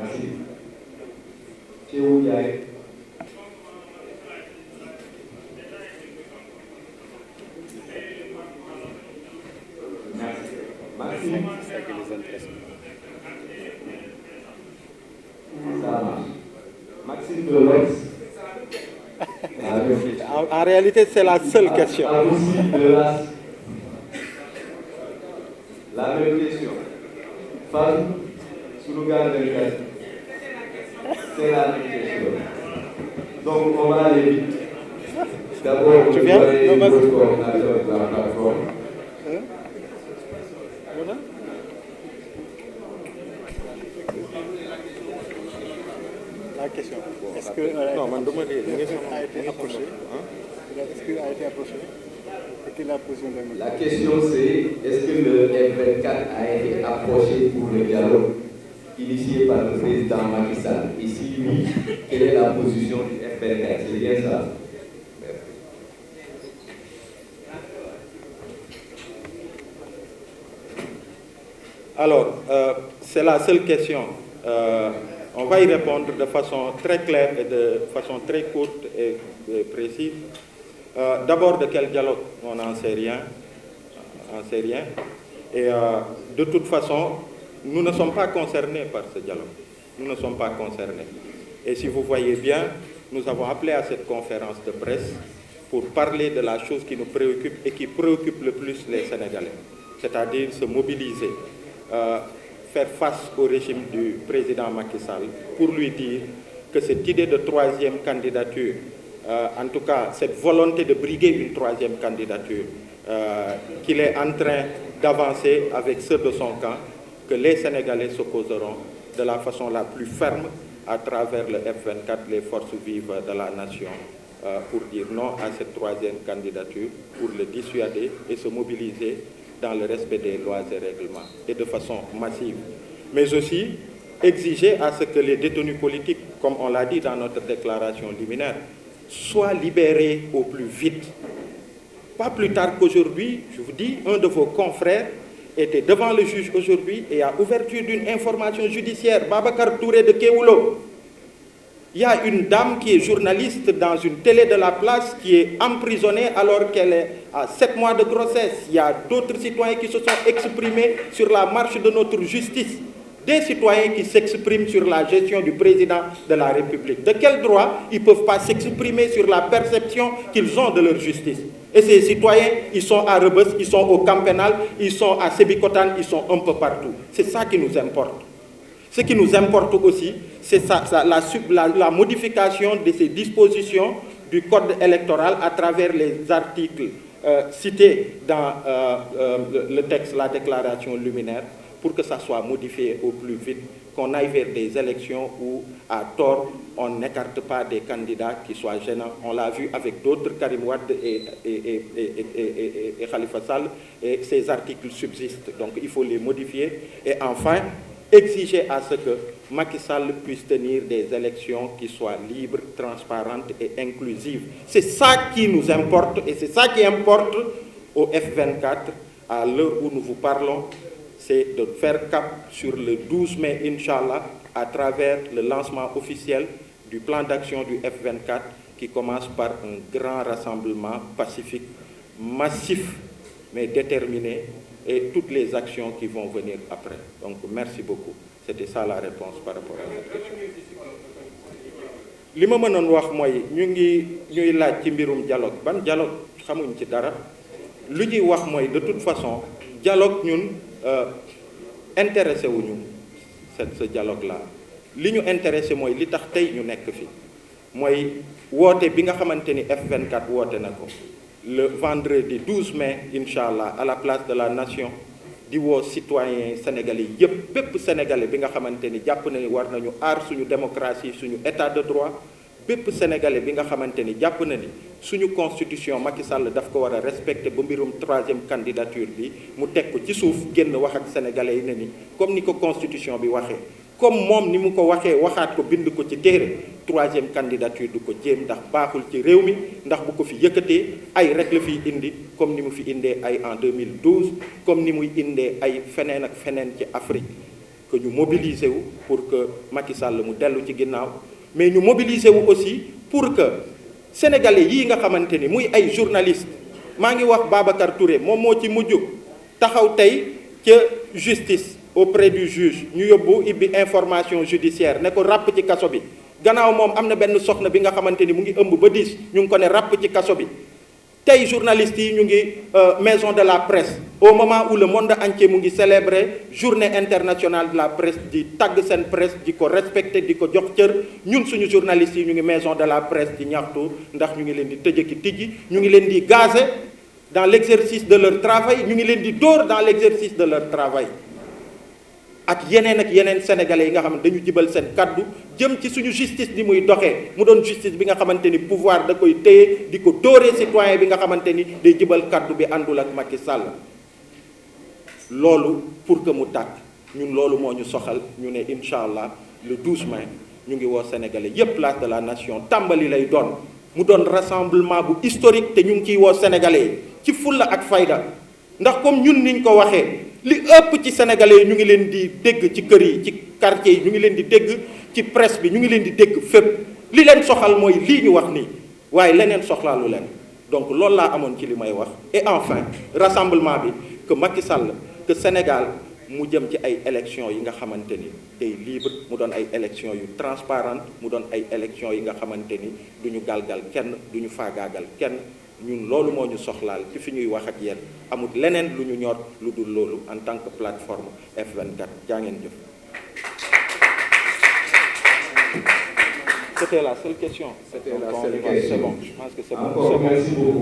Merci. Théo Ndiaye. Merci. Maxime. Ça marche. Maxime de l'Ouest. En réalité, c'est la seule question. La même question. Femme, Soulouga de c'est la même question. Donc, on va aller vite. D'abord, tu viens? votre coordinateur de la plateforme. La question. Est-ce que a été approché? Est-ce qu'il a été approché? La question c'est, est-ce que le F24 a été approché pour le dialogue initié par le président Macky Sall? Et si oui, quelle est la position du F24? C'est bien ça? Alors, c'est la seule question. On va y répondre de façon très claire et de façon très courte et précise. D'abord, de quel dialogue? On n'en sait rien. Et de toute façon, nous ne sommes pas concernés par ce dialogue. Nous ne sommes pas concernés. Et si vous voyez bien, nous avons appelé à cette conférence de presse pour parler de la chose qui nous préoccupe et qui préoccupe le plus les Sénégalais. C'est-à-dire se mobiliser, faire face au régime du président Macky Sall pour lui dire que cette idée de troisième candidature, en tout cas cette volonté de briguer une troisième candidature, qu'il est en train d'avancer avec ceux de son camp, que les Sénégalais s'opposeront de la façon la plus ferme à travers le F24, les forces vives de la nation, pour dire non à cette troisième candidature, pour le dissuader et se mobiliser dans le respect des lois et règlements, et de façon massive. Mais aussi exiger à ce que les détenus politiques, comme on l'a dit dans notre déclaration liminaire, soient libérés au plus vite. Pas plus tard qu'aujourd'hui, je vous dis, un de vos confrères était devant le juge aujourd'hui et à ouverture d'une information judiciaire, Babacar Touré de Kewoulo. Il y a une dame qui est journaliste dans une télé de la place qui est emprisonnée alors qu'elle est à 7 mois de grossesse. Il y a d'autres citoyens qui se sont exprimés sur la marche de notre justice. Des citoyens qui s'expriment sur la gestion du président de la République. De quel droit ils ne peuvent pas s'exprimer sur la perception qu'ils ont de leur justice? Et ces citoyens, ils sont à Rebeuss, ils sont au camp pénal, ils sont à Sébikotane, ils sont un peu partout. C'est ça qui nous importe. Ce qui nous importe aussi, c'est la modification de ces dispositions du code électoral à travers les articles cités dans le texte, la déclaration liminaire, pour que ça soit modifié au plus vite, qu'on aille vers des élections où, à tort, on n'écarte pas des candidats qui soient gênants. On l'a vu avec d'autres, Karim Wade et Khalifa Sall, et ces articles subsistent. Donc il faut les modifier. Et enfin, exiger à ce que Macky Sall puisse tenir des élections qui soient libres, transparentes et inclusives. C'est ça qui nous importe et c'est ça qui importe au F24 à l'heure où nous vous parlons. C'est de faire cap sur le 12 mai, Inch'Allah, à travers le lancement officiel du plan d'action du F24 qui commence par un grand rassemblement pacifique, massif, mais déterminé, et toutes les actions qui vont venir après. Donc, merci beaucoup. C'était ça la réponse par rapport à cette question. li ma mënoon wax mooy ñuy laaj ci mbirum dialogue ban dialogue xamuñ ci dara lu ñuy wax mooy de toute façon dialogue ñun intéressé wuñu ce dialogue là li ñu intéressé mooy li tax tey ñu nekk fi mooy woote bi nga xamante ni F24 woote na ko le vendredi 12 mai Inch'Allah à la place de la nation di woo citoyens sénégalais yëpp bépp sénégalais bi nga xamante ni jàpp na ni war nañu aar suñu démocratie suñu état de droit bépp sénégalais bi nga xamante ni jàpp na ni suñu constitution Macky Sall daf ko war a respecter ba mbirum troisième candidature bi mu teg ko ci suuf génn wax ak sénégalais yi ne ni comme ni ko constitution bi waxee comme moom ni mu ko waxee waxaat ko bind ko ci téere troisième candidature du ko jéem ndax baaxul ci réew mi ndax bu ko fi yëkkatee ay rek la fiy indi comme ni mu fi indee ay en 2012 comme ni muy indee ay feneen ak feneen ci Afrique que ñu mobiliser wu pour que Macky Sall mu dellu ci ginnaaw mais ñu mobiliser wu aussi pour que sénégalais yii nga xamante ni muy ay journalistes maa ngi wax Babacar Touré moom moo ci mujj taxaw tey ca justice auprès du juge ñu yóbbu ibbi information judiciaire ne ko ràpp ci kaso bi gannaaw moom am na benn soxna bi nga xamante ni mu ngi ëmb ba 10 ñu ngi ko ne ràpp ci kaso bi tey journalistes yi ñu ngi maison de la presse au moment où le monde entier mu ngi célébrer journée internationale de la presse di tagg seen presse di ko respecter di ko jox cër ñun suñu journalistes yi ñu ngi maison de la presse di ñaxtu ndax ñu ngi leen di tëjëki tijji ñu ngi leen di gazer dans l'exercice de leur travail ñu ngi leen di dóor dans l'exercice de leur travail ak yeneen sénégalais yi nga xam ne dañu jibal seen kaddu jëm ci suñu justice di muy doxee mu doon justice bi nga xamante ni pouvoir da koy téye di ko dóoree citoyen bi nga xamante ni day jibal kaddu bi àndul ak Macky Sall loolu pour que mu tàkk ñun loolu moo ñu soxal ñu ne incha allah le 12 mai ñu ngi woo sénégalais yépp place de la nation tàmbali lay doon mu doon rassemblement bu historique te ñu ngi ciy woo sénégalais yi ci fulla ak fayda ndax comme ñun niñ ko waxee li ëpp ci sénégalais yi ñu ngi leen di dégg ci kër yi ci quartier yi ñu ngi leen di dégg ci presse bi ñu ngi leen di dégg fépp li leen soxal mooy lii ñu wax nii waaye leneen soxlaalu leen donc loolu laa amoon ci li may wax et enfin rassemblement bi que Macky Sall que Sénégal mu jëm ci ay élections yi nga xamante ni day libre mu doon ay élections yu transparente mu doon ay élections yi nga xamante ni du ñu galgal kenn du ñu faagaagal kenn ñun loolu moo ñu soxlaal ci fi ñuy wax ak yéen amul leneen lu ñu ñor lu dul loolu en tant que plateforme F24 jaa ngeen jëf. C'était la seule question. C'était la seule question. C'est bon, je pense que c'est bon. Encore merci beaucoup.